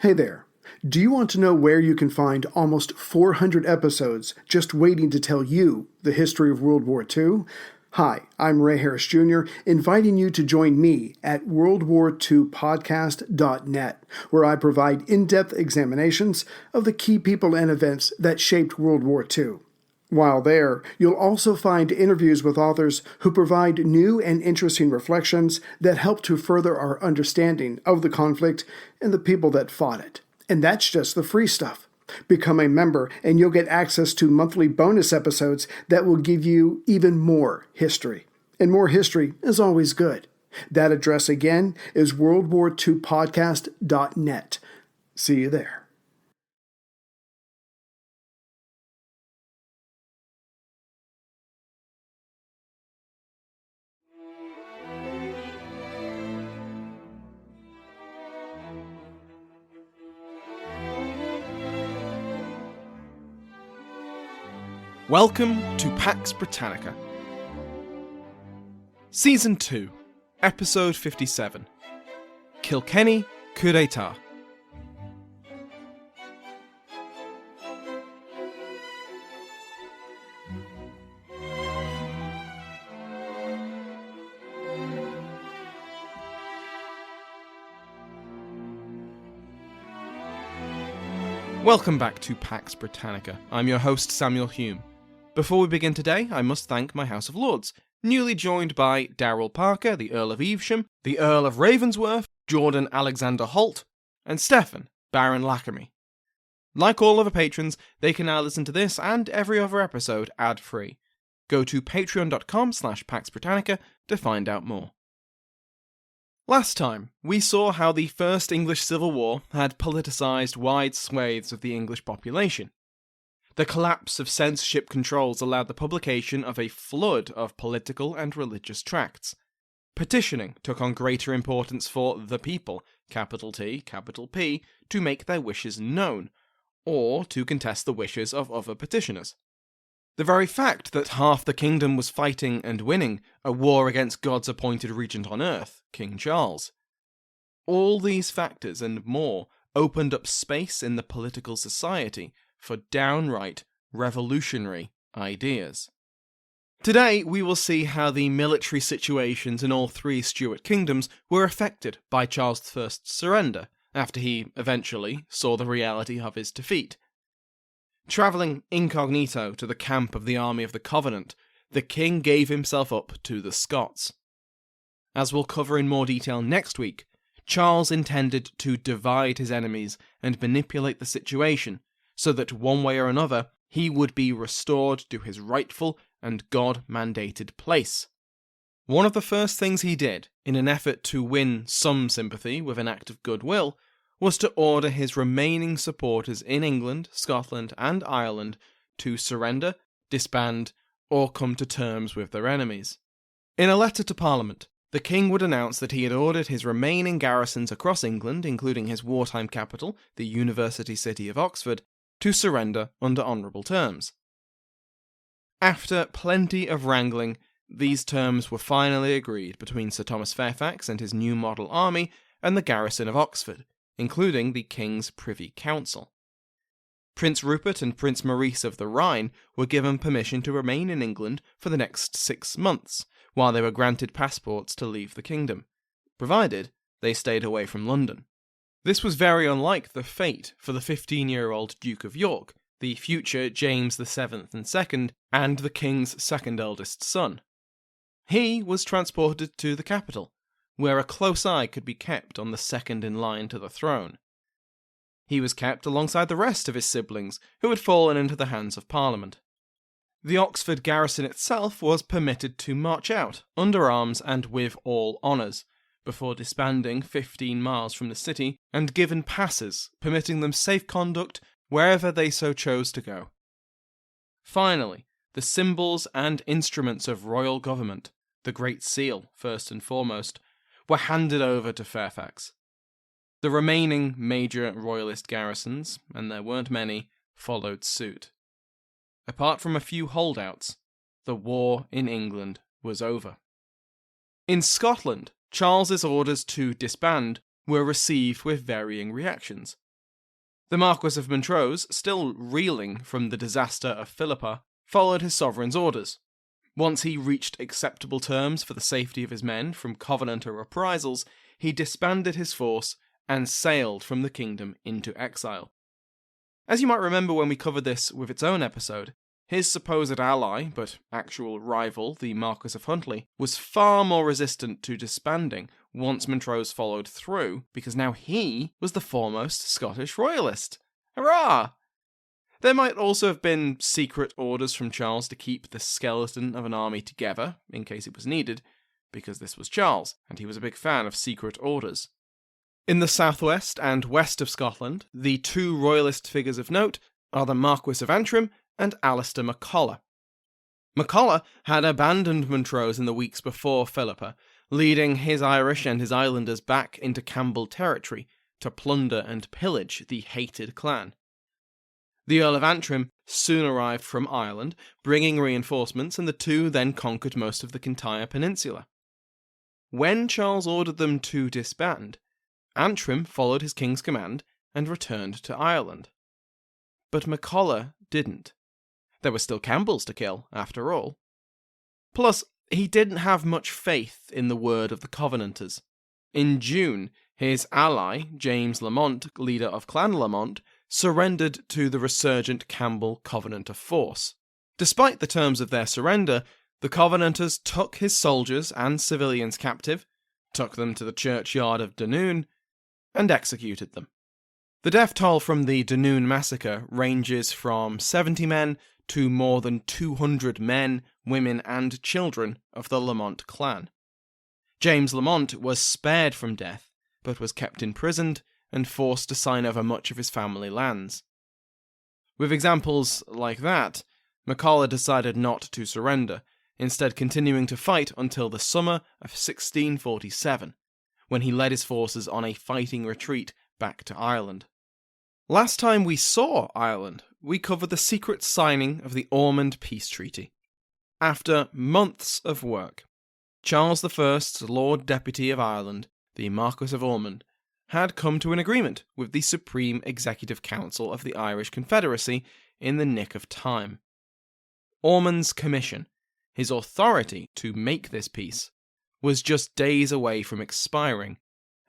Hey there. Do you want to know where you can find almost 400 episodes just waiting to tell you the history of World War II? Hi, I'm Ray Harris Jr., inviting you to join me at worldwar2podcast.net, where I provide in-depth examinations of the key people and events that shaped World War II. While there, you'll also find interviews with authors who provide new and interesting reflections that help to further our understanding of the conflict and the people that fought it. And that's just the free stuff. Become a member and you'll get access to monthly bonus episodes that will give you even more history. And more history is always good. That address again is worldwar2podcast.net. See you there. Welcome to Pax Britannica. Season 2, Episode 57, Kilkenny Coup d'Etat. Welcome back to Pax Britannica. I'm your host, Samuel Hume. Before we begin today, I must thank my House of Lords, newly joined by Darrell Parker, the Earl of Evesham, the Earl of Ravensworth, Jordan Alexander Holt, and Stefan, Baron Lackermy. Like all other patrons, they can now listen to this and every other episode ad-free. Go to patreon.com/PaxBritannica to find out more. Last time, we saw how the First English Civil War had politicised wide swathes of the English population. The collapse of censorship controls allowed the publication of a flood of political and religious tracts. Petitioning took on greater importance for the people, capital T, capital P, to make their wishes known, or to contest the wishes of other petitioners. The very fact that half the kingdom was fighting and winning a war against God's appointed regent on earth, King Charles. All these factors and more opened up space in the political society for downright revolutionary ideas. Today, we will see how the military situations in all three Stuart kingdoms were affected by Charles I's surrender, after he eventually saw the reality of his defeat. Travelling incognito to the camp of the Army of the Covenant, the king gave himself up to the Scots. As we'll cover in more detail next week, Charles intended to divide his enemies and manipulate the situation, so that one way or another he would be restored to his rightful and God-mandated place. One of the first things he did, in an effort to win some sympathy with an act of goodwill, was to order his remaining supporters in England, Scotland and Ireland to surrender, disband, or come to terms with their enemies. In a letter to Parliament, the king would announce that he had ordered his remaining garrisons across England, including his wartime capital, the university city of Oxford, to surrender under honourable terms. After plenty of wrangling, these terms were finally agreed between Sir Thomas Fairfax and his new model army and the garrison of Oxford, including the King's Privy Council. Prince Rupert and Prince Maurice of the Rhine were given permission to remain in England for the next 6 months, while they were granted passports to leave the kingdom, provided they stayed away from London. This was very unlike the fate for the 15-year-old Duke of York, the future James VII and II, and the king's second eldest son. He was transported to the capital, where a close eye could be kept on the second in line to the throne. He was kept alongside the rest of his siblings, who had fallen into the hands of Parliament. The Oxford garrison itself was permitted to march out, under arms and with all honours, before disbanding 15 miles from the city and given passes permitting them safe conduct wherever they so chose to go. Finally, the symbols and instruments of royal government, the Great Seal first and foremost, were handed over to Fairfax. The remaining major royalist garrisons, and there weren't many, followed suit. Apart from a few holdouts, the war in England was over. In Scotland, Charles's orders to disband were received with varying reactions. The Marquis of Montrose, still reeling from the disaster of Philippa, followed his sovereign's orders. Once he reached acceptable terms for the safety of his men from Covenanter reprisals, he disbanded his force and sailed from the kingdom into exile. As you might remember when we covered this with its own episode, his supposed ally, but actual rival, the Marquis of Huntly, was far more resistant to disbanding once Montrose followed through, because now he was the foremost Scottish royalist. Hurrah! There might also have been secret orders from Charles to keep the skeleton of an army together, in case it was needed, because this was Charles, and he was a big fan of secret orders. In the southwest and west of Scotland, the two royalist figures of note are the Marquis of Antrim and Alistair MacColla. MacColla had abandoned Montrose in the weeks before Philippa, leading his Irish and his islanders back into Campbell territory to plunder and pillage the hated clan. The Earl of Antrim soon arrived from Ireland, bringing reinforcements, and the two then conquered most of the Kintyre Peninsula. When Charles ordered them to disband, Antrim followed his king's command and returned to Ireland. But MacColla didn't. There were still Campbells to kill, after all. Plus, he didn't have much faith in the word of the Covenanters. In June, his ally, James Lamont, leader of Clan Lamont, surrendered to the resurgent Campbell Covenanter force. Despite the terms of their surrender, the Covenanters took his soldiers and civilians captive, took them to the churchyard of Dunoon, and executed them. The death toll from the Dunoon massacre ranges from 70 men to more than 200 men, women, and children of the Lamont clan. James Lamont was spared from death, but was kept imprisoned and forced to sign over much of his family lands. With examples like that, MacColla decided not to surrender, instead continuing to fight until the summer of 1647, when he led his forces on a fighting retreat back to Ireland. Last time we saw Ireland, we covered the secret signing of the Ormond Peace Treaty. After months of work, Charles I, Lord Deputy of Ireland, the Marquis of Ormond, had come to an agreement with the Supreme Executive Council of the Irish Confederacy in the nick of time. Ormond's commission, his authority to make this peace, was just days away from expiring,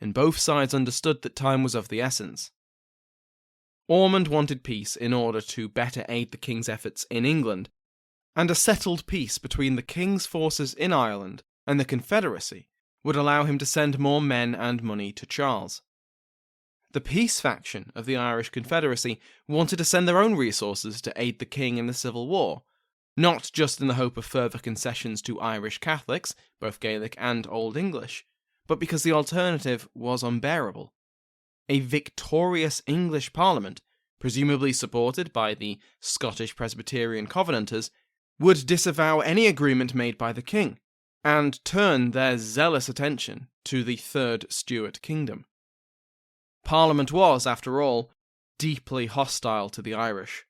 and both sides understood that time was of the essence. Ormond wanted peace in order to better aid the king's efforts in England, and a settled peace between the king's forces in Ireland and the Confederacy would allow him to send more men and money to Charles. The peace faction of the Irish Confederacy wanted to send their own resources to aid the king in the Civil War, not just in the hope of further concessions to Irish Catholics, both Gaelic and Old English, but because the alternative was unbearable. A victorious English Parliament, presumably supported by the Scottish Presbyterian Covenanters, would disavow any agreement made by the king, and turn their zealous attention to the Third Stuart Kingdom. Parliament was, after all, deeply hostile to the Irish.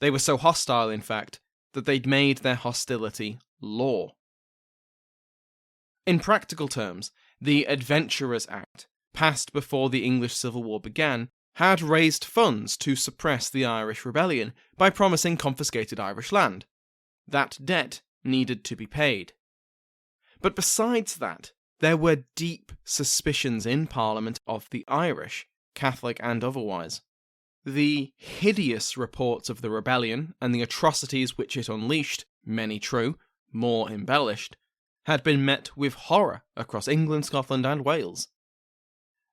They were so hostile, in fact, that they'd made their hostility law. In practical terms, the Adventurers Act, passed before the English Civil War began, had raised funds to suppress the Irish rebellion by promising confiscated Irish land. That debt needed to be paid. But besides that, there were deep suspicions in Parliament of the Irish, Catholic and otherwise. The hideous reports of the rebellion and the atrocities which it unleashed, many true, more embellished, had been met with horror across England, Scotland, and Wales.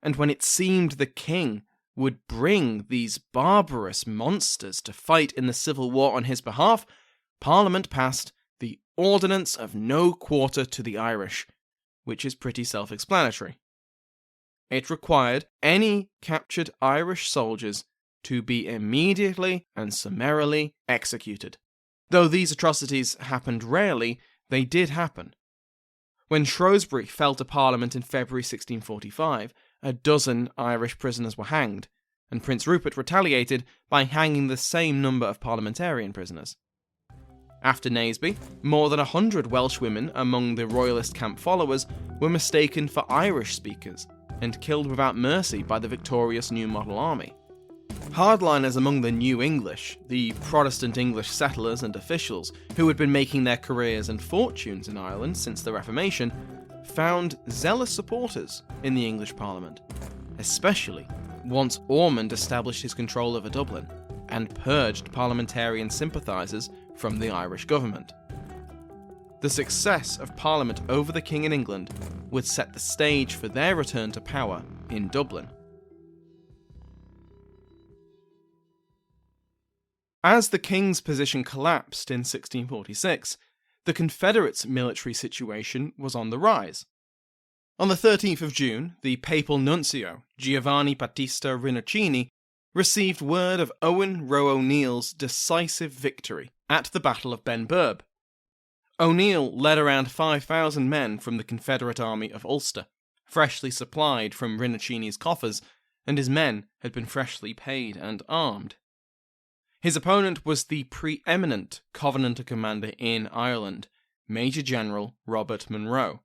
And when it seemed the king would bring these barbarous monsters to fight in the Civil War on his behalf, Parliament passed the Ordinance of No Quarter to the Irish, which is pretty self-explanatory. It required any captured Irish soldiers to be immediately and summarily executed. Though these atrocities happened rarely, they did happen. When Shrewsbury fell to Parliament in February 1645, a dozen Irish prisoners were hanged, and Prince Rupert retaliated by hanging the same number of parliamentarian prisoners. After Naseby, more than 100 Welsh women among the royalist camp followers were mistaken for Irish speakers and killed without mercy by the victorious New Model Army. Hardliners among the New English, the Protestant English settlers and officials who had been making their careers and fortunes in Ireland since the Reformation, found zealous supporters in the English Parliament, especially once Ormond established his control over Dublin and purged parliamentarian sympathisers from the Irish government. The success of Parliament over the King in England would set the stage for their return to power in Dublin. As the King's position collapsed in 1646, the Confederates' military situation was on the rise. On the 13th of June, the Papal Nuncio, Giovanni Battista Rinuccini, received word of Owen Roe O'Neill's decisive victory at the Battle of Benburb. O'Neill led around 5,000 men from the Confederate army of Ulster, freshly supplied from Rinuccini's coffers, and his men had been freshly paid and armed. His opponent was the preeminent Covenanter commander in Ireland, Major General Robert Monroe.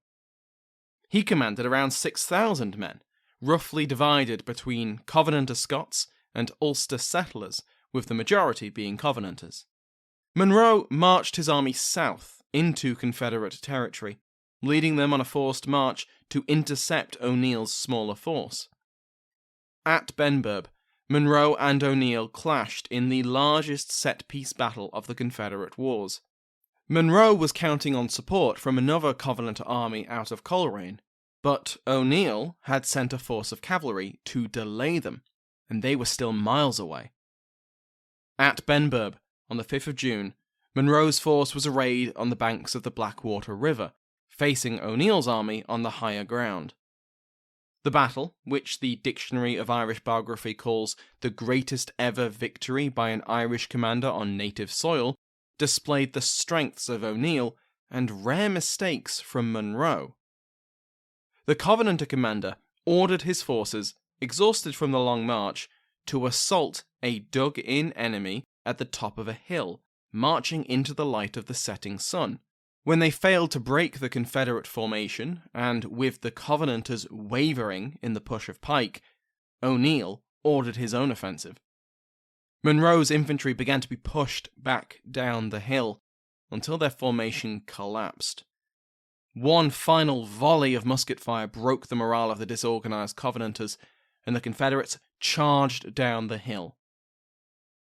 He commanded around 6,000 men, roughly divided between Covenanter Scots and Ulster settlers, with the majority being Covenanters. Monroe marched his army south into Confederate territory, leading them on a forced march to intercept O'Neill's smaller force. At Benburb, Monroe and O'Neill clashed in the largest set-piece battle of the Confederate Wars. Monroe was counting on support from another Covenanter army out of Coleraine, but O'Neill had sent a force of cavalry to delay them, and they were still miles away. At Benburb, on the 5th of June, Monroe's force was arrayed on the banks of the Blackwater River, facing O'Neill's army on the higher ground. The battle, which the Dictionary of Irish Biography calls the greatest ever victory by an Irish commander on native soil, displayed the strengths of O'Neill and rare mistakes from Monroe. The Covenanter commander ordered his forces, exhausted from the long march, to assault a dug-in enemy at the top of a hill, marching into the light of the setting sun. When they failed to break the Confederate formation, and with the Covenanters wavering in the push of pike, O'Neill ordered his own offensive. Monroe's infantry began to be pushed back down the hill until their formation collapsed. One final volley of musket fire broke the morale of the disorganized Covenanters, and the Confederates charged down the hill.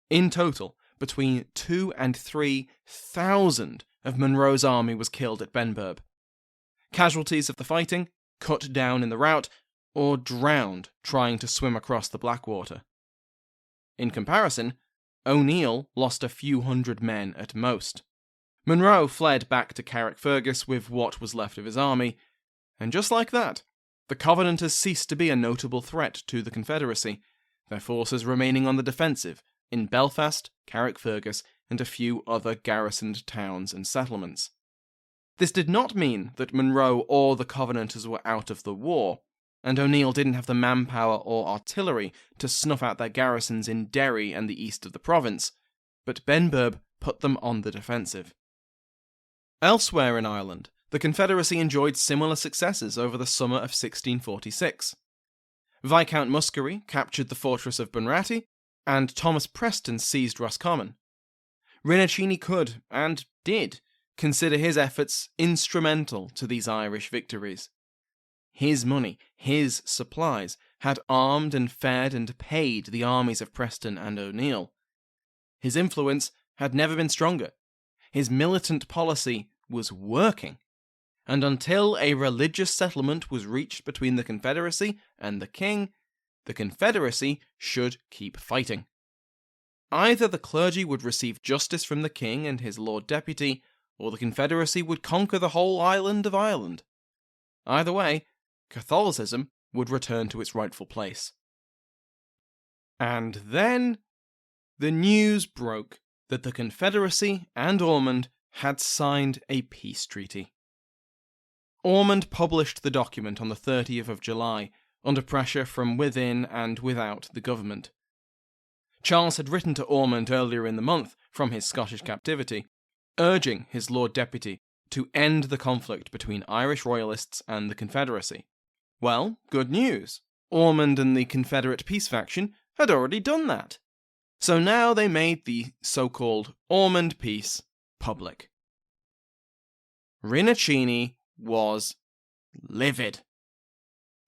In total, between 2,000 and 3,000 of Monroe's army was killed at Benburb. Casualties of the fighting, cut down in the rout, or drowned trying to swim across the Blackwater. In comparison, O'Neill lost a few hundred men at most. Monroe fled back to Carrickfergus with what was left of his army, and just like that, the Covenanters ceased to be a notable threat to the Confederacy, their forces remaining on the defensive in Belfast, Carrickfergus, and a few other garrisoned towns and settlements. This did not mean that Monroe or the Covenanters were out of the war, and O'Neill didn't have the manpower or artillery to snuff out their garrisons in Derry and the east of the province, but Benburb put them on the defensive. Elsewhere in Ireland, the Confederacy enjoyed similar successes over the summer of 1646. Viscount Muskerry captured the fortress of Bunratty, and Thomas Preston seized Roscommon. Rinuccini could, and did, consider his efforts instrumental to these Irish victories. His money, his supplies, had armed and fed and paid the armies of Preston and O'Neill. His influence had never been stronger. His militant policy was working. And until a religious settlement was reached between the Confederacy and the King, the Confederacy should keep fighting. Either the clergy would receive justice from the King and his Lord Deputy, or the Confederacy would conquer the whole island of Ireland. Either way, Catholicism would return to its rightful place. And then the news broke that the Confederacy and Ormond had signed a peace treaty. Ormond published the document on the 30th of July, under pressure from within and without the government. Charles had written to Ormond earlier in the month from his Scottish captivity, urging his Lord Deputy to end the conflict between Irish Royalists and the Confederacy. Well, good news. Ormond and the Confederate peace faction had already done that. So now they made the so-called Ormond Peace public. Rinuccini was livid.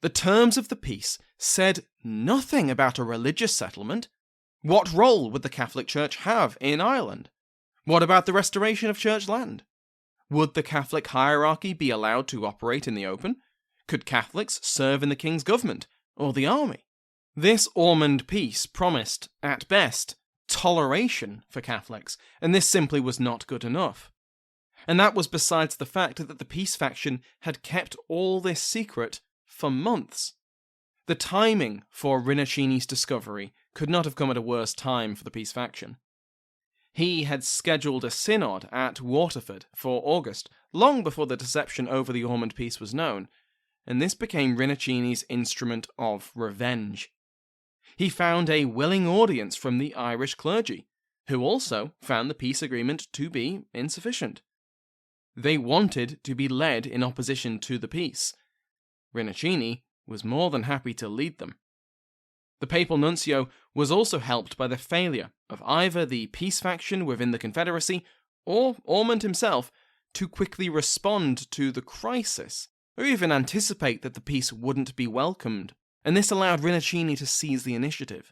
The terms of the peace said nothing about a religious settlement. What role would the Catholic Church have in Ireland? What about the restoration of church land? Would the Catholic hierarchy be allowed to operate in the open? Could Catholics serve in the king's government or the army? This Ormond Peace promised, at best, toleration for Catholics, and this simply was not good enough. And that was besides the fact that the peace faction had kept all this secret for months. The timing for Rinuccini's discovery could not have come at a worse time for the peace faction. He had scheduled a synod at Waterford for August, long before the deception over the Ormond Peace was known, and this became Rinuccini's instrument of revenge. He found a willing audience from the Irish clergy, who also found the peace agreement to be insufficient. They wanted to be led in opposition to the peace. Rinuccini was more than happy to lead them. The Papal Nuncio was also helped by the failure of either the peace faction within the Confederacy or Ormond himself to quickly respond to the crisis, or even anticipate that the peace wouldn't be welcomed, and this allowed Rinuccini to seize the initiative.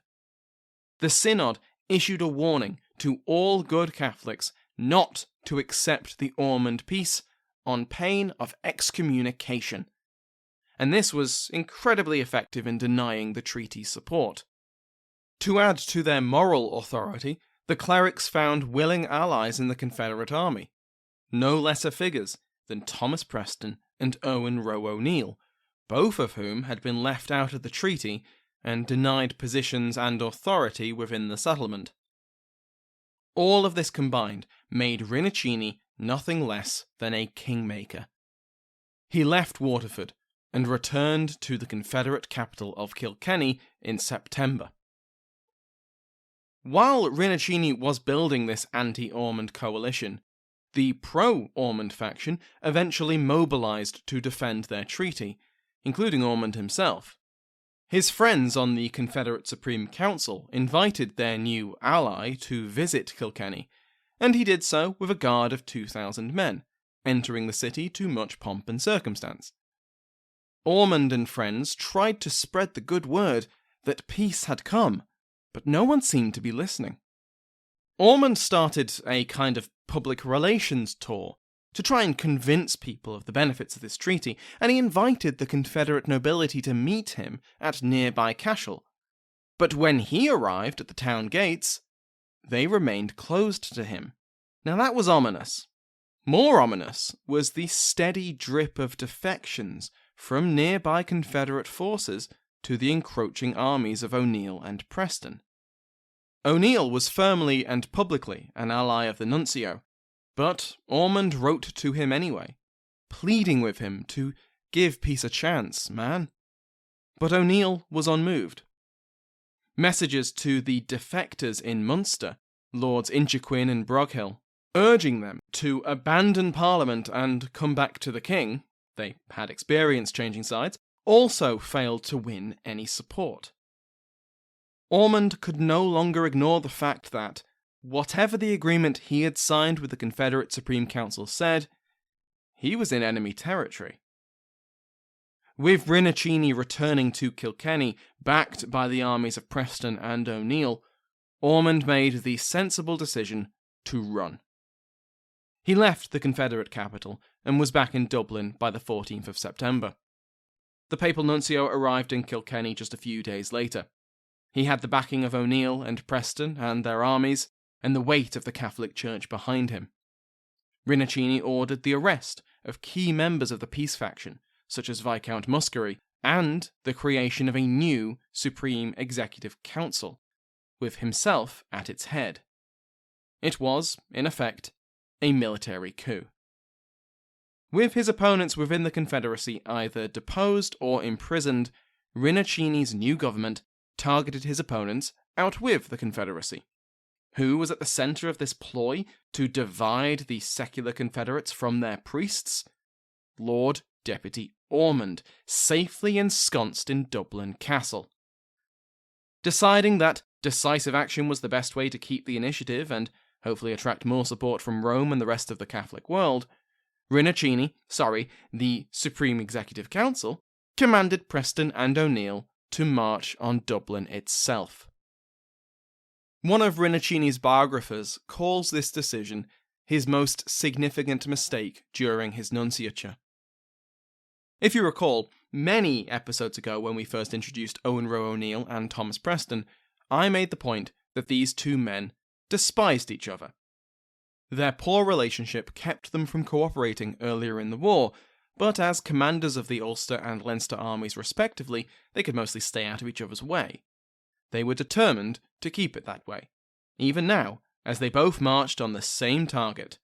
The Synod issued a warning to all good Catholics not to accept the Ormond Peace on pain of excommunication, and this was incredibly effective in denying the treaty's support. To add to their moral authority, the clerics found willing allies in the Confederate army, no lesser figures than Thomas Preston and Owen Roe O'Neill, both of whom had been left out of the treaty and denied positions and authority within the settlement. All of this combined made Rinuccini nothing less than a kingmaker. He left Waterford and returned to the Confederate capital of Kilkenny in September. While Rinuccini was building this anti-Ormond coalition, the pro-Ormond faction eventually mobilized to defend their treaty, including Ormond himself. His friends on the Confederate Supreme Council invited their new ally to visit Kilkenny, and he did so with a guard of 2,000 men, entering the city to much pomp and circumstance. Ormond and friends tried to spread the good word that peace had come, but no one seemed to be listening. Ormond started a kind of public relations tour to try and convince people of the benefits of this treaty, and he invited the Confederate nobility to meet him at nearby Cashel. But when he arrived at the town gates, they remained closed to him. Now that was ominous. More ominous was the steady drip of defections from nearby Confederate forces to the encroaching armies of O'Neill and Preston. O'Neill was firmly and publicly an ally of the Nuncio, but Ormond wrote to him anyway, pleading with him to give peace a chance, man. But O'Neill was unmoved. Messages to the defectors in Munster, Lords Inchiquin and Broghill, urging them to abandon Parliament and come back to the king, they had experience changing sides, also failed to win any support. Ormond could no longer ignore the fact that, whatever the agreement he had signed with the Confederate Supreme Council said, he was in enemy territory. With Rinuccini returning to Kilkenny, backed by the armies of Preston and O'Neill, Ormond made the sensible decision to run. He left the Confederate capital and was back in Dublin by the 14th of September. The Papal Nuncio arrived in Kilkenny just a few days later. He had the backing of O'Neill and Preston and their armies, and the weight of the Catholic Church behind him. Rinuccini ordered the arrest of key members of the peace faction, such as Viscount Muskerry, and the creation of a new Supreme Executive Council, with himself at its head. It was, in effect, a military coup. With his opponents within the Confederacy either deposed or imprisoned, Rinuccini's new government targeted his opponents out with the Confederacy. Who was at the centre of this ploy to divide the secular Confederates from their priests? Lord Deputy Ormond, safely ensconced in Dublin Castle. Deciding that decisive action was the best way to keep the initiative and hopefully attract more support from Rome and the rest of the Catholic world, the Supreme Executive Council, commanded Preston and O'Neill to march on Dublin itself. One of Rinuccini's biographers calls this decision his most significant mistake during his nunciature. If you recall, many episodes ago when we first introduced Owen Roe O'Neill and Thomas Preston, I made the point that these two men despised each other. Their poor relationship kept them from cooperating earlier in the war, but as commanders of the Ulster and Leinster armies respectively, they could mostly stay out of each other's way. They were determined to keep it that way, even now, as they both marched on the same target.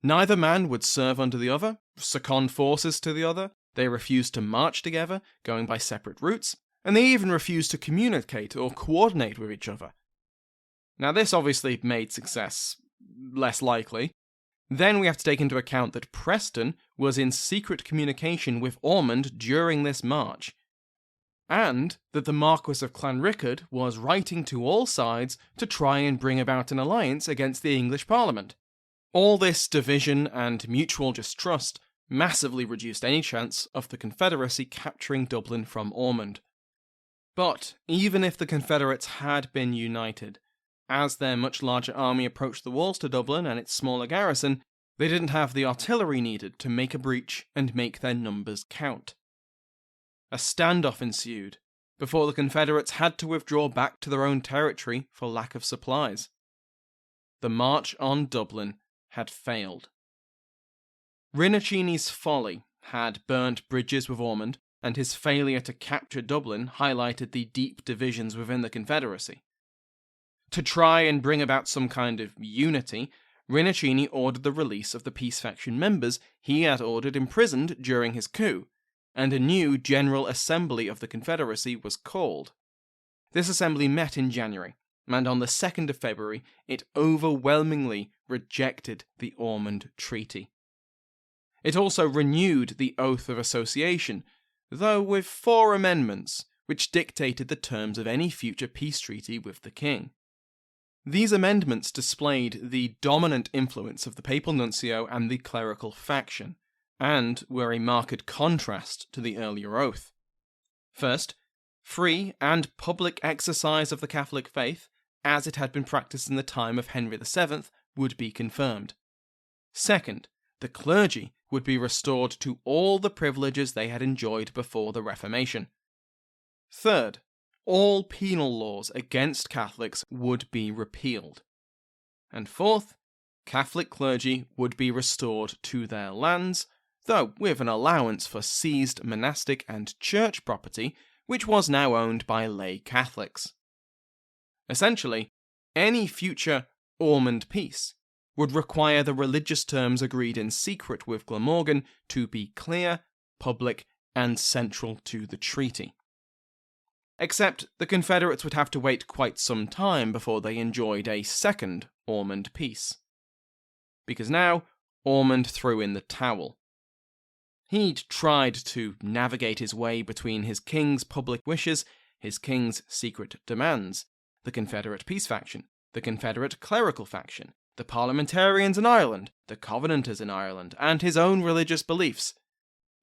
Neither man would serve under the other, second forces to the other, they refused to march together, going by separate routes, and they even refused to communicate or coordinate with each other. Now this obviously made success less likely. Then we have to take into account that Preston was in secret communication with Ormond during this march, and that the Marquess of Clanrickard was writing to all sides to try and bring about an alliance against the English Parliament. All this division and mutual distrust massively reduced any chance of the Confederacy capturing Dublin from Ormond. But even if the Confederates had been united, as their much larger army approached the walls to Dublin and its smaller garrison, they didn't have the artillery needed to make a breach and make their numbers count. A standoff ensued, before the Confederates had to withdraw back to their own territory for lack of supplies. The march on Dublin had failed. Rinuccini's folly had burnt bridges with Ormond, and his failure to capture Dublin highlighted the deep divisions within the Confederacy. To try and bring about some kind of unity, Rinuccini ordered the release of the peace faction members he had ordered imprisoned during his coup, and a new General Assembly of the Confederacy was called. This assembly met in January, and on the 2nd of February it overwhelmingly rejected the Ormond Treaty. It also renewed the Oath of Association, though with 4 amendments, which dictated the terms of any future peace treaty with the king. These amendments displayed the dominant influence of the Papal Nuncio and the clerical faction, and were a marked contrast to the earlier oath. First, free and public exercise of the Catholic faith, as it had been practiced in the time of Henry VII, would be confirmed. Second, the clergy would be restored to all the privileges they had enjoyed before the Reformation. Third, all penal laws against Catholics would be repealed. And fourth, Catholic clergy would be restored to their lands, though with an allowance for seized monastic and church property, which was now owned by lay Catholics. Essentially, any future Ormond Peace would require the religious terms agreed in secret with Glamorgan to be clear, public, and central to the treaty. Except the Confederates would have to wait quite some time before they enjoyed a second Ormond Peace. Because now, Ormond threw in the towel. He'd tried to navigate his way between his king's public wishes, his king's secret demands, the Confederate peace faction, the Confederate clerical faction, the parliamentarians in Ireland, the Covenanters in Ireland, and his own religious beliefs.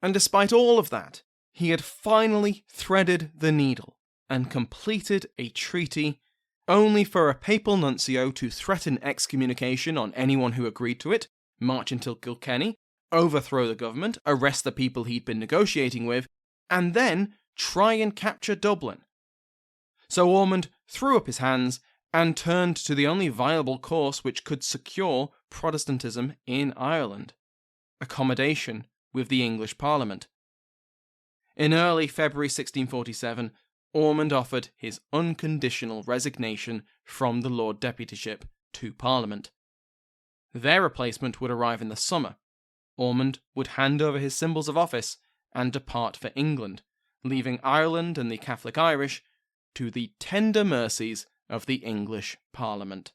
And despite all of that, he had finally threaded the needle and completed a treaty only for a papal nuncio to threaten excommunication on anyone who agreed to it, march until Kilkenny, overthrow the government, arrest the people he'd been negotiating with, and then try and capture Dublin. So Ormond threw up his hands and turned to the only viable course which could secure Protestantism in Ireland: accommodation with the English Parliament. In early February 1647, Ormond offered his unconditional resignation from the Lord Deputyship to Parliament. Their replacement would arrive in the summer. Ormond would hand over his symbols of office and depart for England, leaving Ireland and the Catholic Irish to the tender mercies of the English Parliament.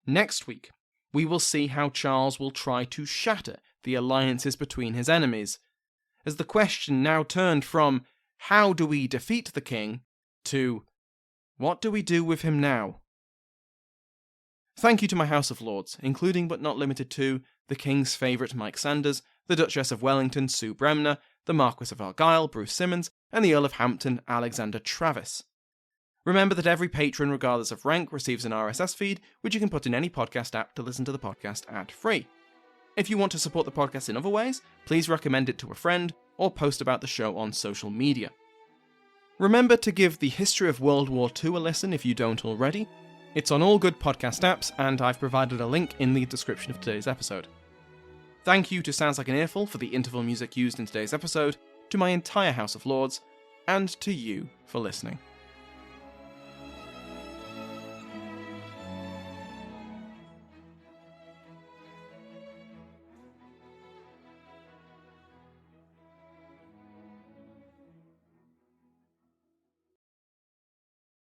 Next week, we will see how Charles will try to shatter the alliances between his enemies, as the question now turned from how do we defeat the king to what do we do with him now? Thank you to my House of Lords, including but not limited to the King's favourite Mike Sanders, the Duchess of Wellington Sue Bremner, the Marquis of Argyll Bruce Simmons, and the Earl of Hampton Alexander Travis. Remember that every patron, regardless of rank, receives an RSS feed, which you can put in any podcast app to listen to the podcast ad-free. If you want to support the podcast in other ways, please recommend it to a friend, or post about the show on social media. Remember to give the History of World War II a listen if you don't already. It's on all good podcast apps, and I've provided a link in the description of today's episode. Thank you to Sounds Like an Earful for the interval music used in today's episode, to my entire House of Lords, and to you for listening.